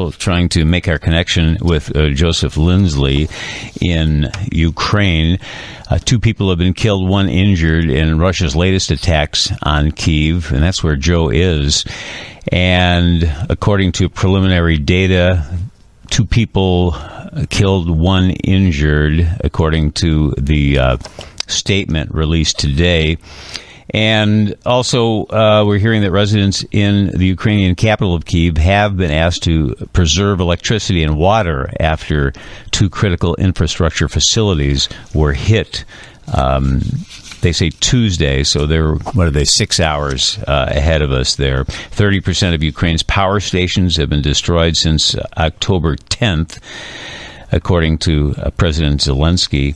Trying to make our connection with Joseph Lindsley in Ukraine. 2 people have been killed, 1 injured in Russia's latest attacks on Kyiv, and that's where Joe is. And according to preliminary data, 2 people killed, 1 injured, according to the statement released today. And also, we're hearing that residents in the Ukrainian capital of Kyiv have been asked to preserve electricity and water after 2 critical infrastructure facilities were hit. They say Tuesday, so they're, 6 hours ahead of us there. 30% of Ukraine's power stations have been destroyed since October 10th, according to President Zelensky.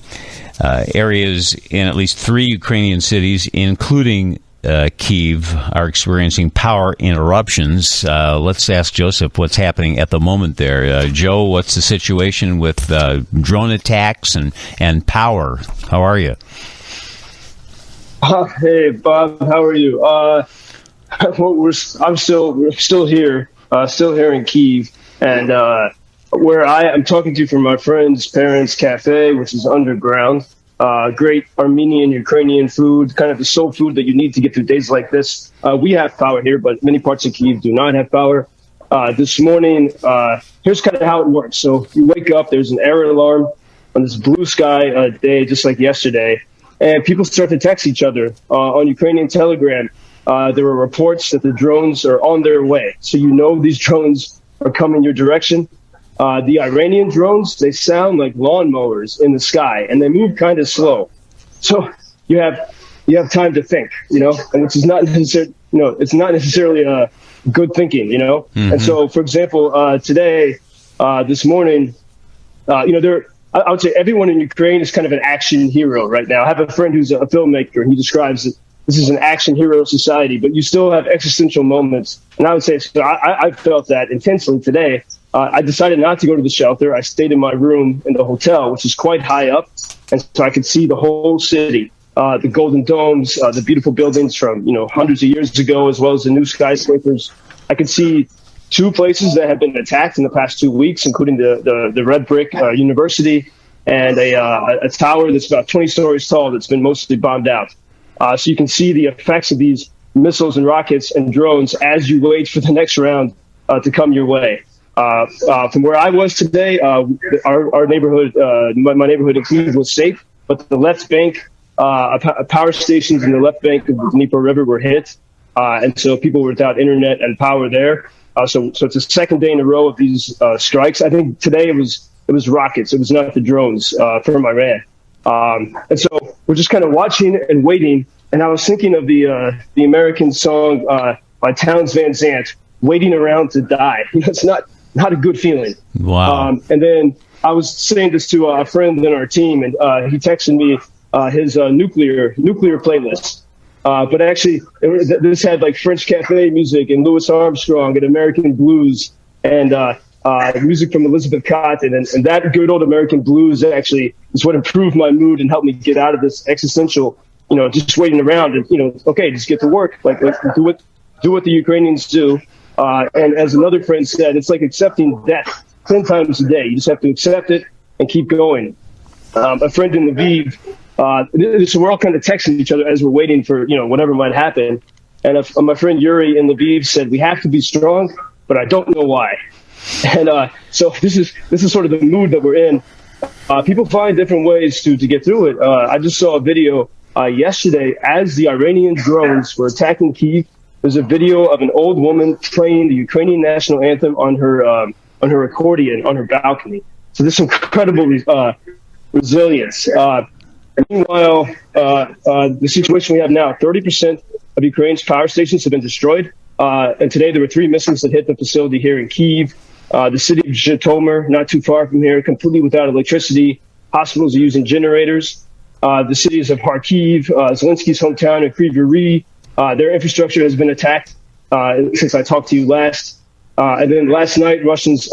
Areas in at least 3 Ukrainian cities, including Kyiv, are experiencing power interruptions. Let's ask Joseph what's happening at the moment there. Joe, what's the situation with drone attacks and power? How are you? Hey, Bob. How are you? We're still here in Kyiv, and where I'm talking to you from my friend's parents' Café, which is underground. Great Armenian-Ukrainian food, kind of the soul food that you need to get through days like this. We have power here, but many parts of Kyiv do not have power. This morning, here's kind of how it works. So you wake up, there's an error alarm on this blue sky day, just like yesterday, and people start to text each other on Ukrainian Telegram. There were reports that the drones are on their way. So you know these drones are coming your direction. The Iranian drones, they sound like lawnmowers in the sky, and they move kind of slow. So you have time to think, and which is not necessarily, it's not necessarily good thinking, Mm-hmm. And so, for example, today, this morning, I would say everyone in Ukraine is kind of an action hero right now. I have a friend who's a filmmaker. He describes it. This is an action hero society, but you still have existential moments. And I would say, so I felt that intensely today. I decided not to go to the shelter. I stayed in my room in the hotel, which is quite high up. And so I could see the whole city, the golden domes, the beautiful buildings from, hundreds of years ago, as well as the new skyscrapers. I could see 2 places that have been attacked in the past 2 weeks, including the Red Brick University and a tower that's about 20 stories tall that's been mostly bombed out. So you can see the effects of these missiles and rockets and drones as you wait for the next round to come your way. From where I was today, our neighborhood, my neighborhood in Kyiv was safe, but the left bank, power stations in the left bank of the Dnieper River were hit. And so people were without internet and power there. So it's the second day in a row of these strikes. I think today it was rockets. It was not the drones from Iran. And so we're just kind of watching and waiting. And I was thinking of the American song by Townes Van Zandt, "Waiting Around to Die." It's not a good feeling. Wow. And then I was saying this to a friend in our team, and he texted me his nuclear playlist. But actually, this had like French Café music and Louis Armstrong and American blues and music from Elizabeth Cotten. And that good old American blues actually is what improved my mood and helped me get out of this existential, just waiting around and, okay, just get to work. Like do what the Ukrainians do. And as another friend said, it's like accepting death 10 times a day. You just have to accept it and keep going. A friend in Lviv, so we're all kind of texting each other as we're waiting for, whatever might happen. And my friend Yuri in Lviv said, "We have to be strong, but I don't know why." And so this is sort of the mood that we're in. People find different ways to get through it. I just saw a video yesterday as the Iranian drones were attacking Kyiv. There's a video of an old woman playing the Ukrainian national anthem on her accordion on her balcony. So there's some incredible resilience. Meanwhile, the situation we have now, 30% of Ukraine's power stations have been destroyed. And today there were 3 missiles that hit the facility here in Kyiv. The city of Zhytomyr, not too far from here, completely without electricity. Hospitals are using generators. The cities of Kharkiv, Zelensky's hometown, and Kryvyi Rih, their infrastructure has been attacked since I talked to you last. And then last night, Russians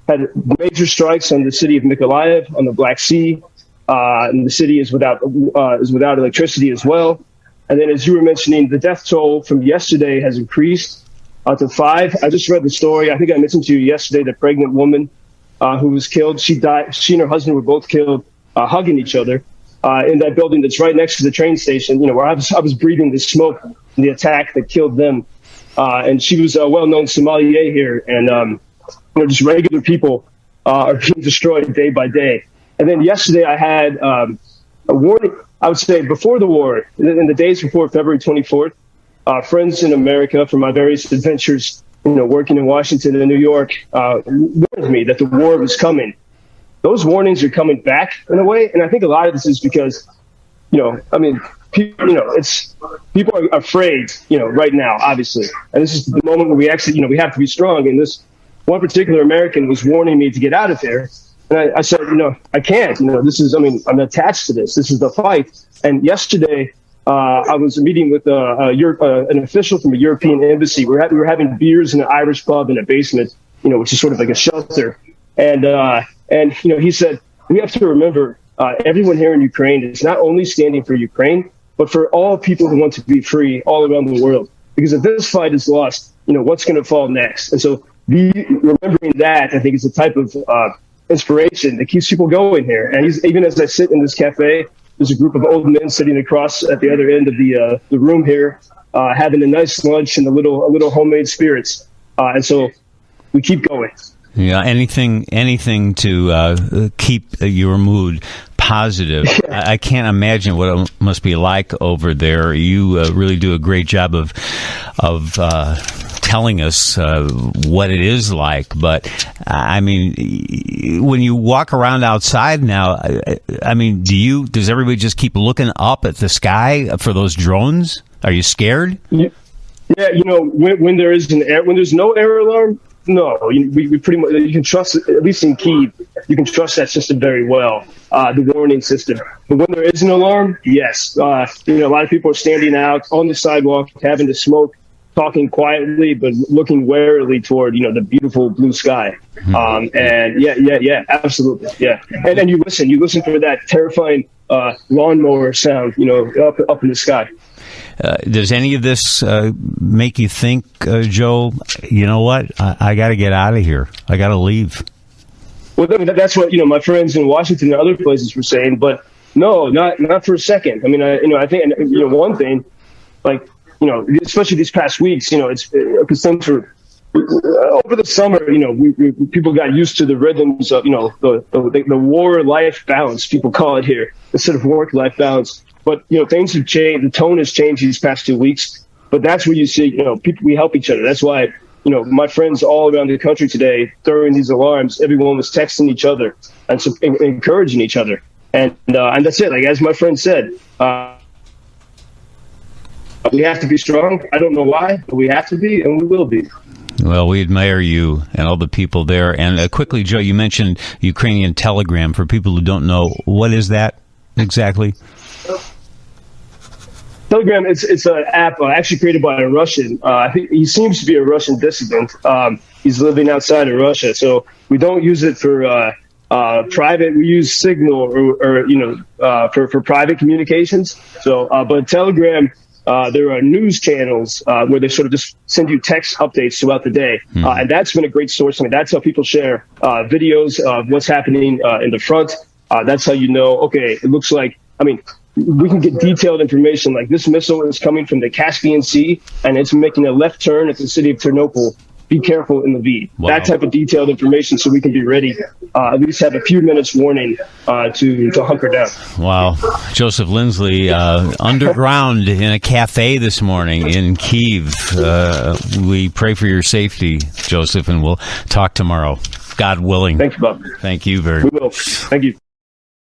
had major strikes on the city of Mykolaiv on the Black Sea. And the city is without electricity as well. And then, as you were mentioning, the death toll from yesterday has increased. to 5. I just read the story. I think I mentioned to you yesterday, the pregnant woman who was killed. She died. She and her husband were both killed, hugging each other in that building that's right next to the train station, where I was breathing the smoke from the attack that killed them. And she was a well-known sommelier here. And, just regular people are being destroyed day by day. And then yesterday I had a warning, I would say before the war, in the days before February 24th, friends in America from my various adventures, working in Washington and New York, warned me that the war was coming. Those warnings are coming back in a way. And I think a lot of this is because, people are afraid, right now, obviously. And this is the moment where we actually, we have to be strong. And this one particular American was warning me to get out of here. And I said, I can't, I'm attached to this. This is the fight. And yesterday, I was meeting with an official from a European embassy. We were having beers in an Irish pub in a basement, which is sort of like a shelter. And he said, we have to remember, everyone here in Ukraine is not only standing for Ukraine, but for all people who want to be free all around the world. Because if this fight is lost, what's going to fall next? And so remembering that, I think, is a type of inspiration that keeps people going here. And even as I sit in this cafe, there's a group of old men sitting across at the other end of the room here, having a nice lunch and a little homemade spirits. And so we keep going. Yeah, anything to keep your mood positive. I can't imagine what it must be like over there. You really do a great job of telling us what it is like. But I mean, when you walk around outside now, does everybody just keep looking up at the sky for those drones? Are you scared? Yeah, when there's no air alarm. No, we pretty much, you can trust, at least in Kyiv, you can trust that system very well, the warning system. But when there is an alarm, yes. A lot of people are standing out on the sidewalk, having to smoke, talking quietly, but looking warily toward, the beautiful blue sky. And yeah, absolutely. Yeah. And you listen for that terrifying lawnmower sound, up in the sky. Does any of this make you think, Joe, you know what? I got to get out of here. I got to leave. Well, that's what, my friends in Washington and other places were saying. But no, not for a second. I mean, I think, one thing, like, especially these past weeks, it's because things were over the summer, people got used to the rhythms of, the war-life balance, people call it here, instead of work-life balance. But, things have changed. The tone has changed these past 2 weeks. But that's where you see, people, we help each other. That's why, my friends all around the country today, during these alarms, everyone was texting each other and encouraging each other. And that's it. Like, as my friend said, we have to be strong. I don't know why, but we have to be, and we will be. Well, we admire you and all the people there. And quickly, Joe, you mentioned Ukrainian Telegram. For people who don't know, what is that exactly? Telegram, it's an app actually created by a Russian. I think he seems to be a Russian dissident. He's living outside of Russia, so we don't use it for private. We use Signal for private communications. So, but Telegram, there are news channels where they sort of just send you text updates throughout the day, and that's been a great source. I mean, that's how people share videos of what's happening in the front. That's how okay, it looks like. I mean, we can get detailed information like this missile is coming from the Caspian Sea and it's making a left turn at the city of Ternopil. Be careful in the V. Wow. That type of detailed information so we can be ready, at least have a few minutes warning to hunker down. Wow. Joseph Lindsley, underground in a cafe this morning in Kyiv. We pray for your safety, Joseph, and we'll talk tomorrow. God willing. Thanks, Bob. Thank you very much. We will. Thank you.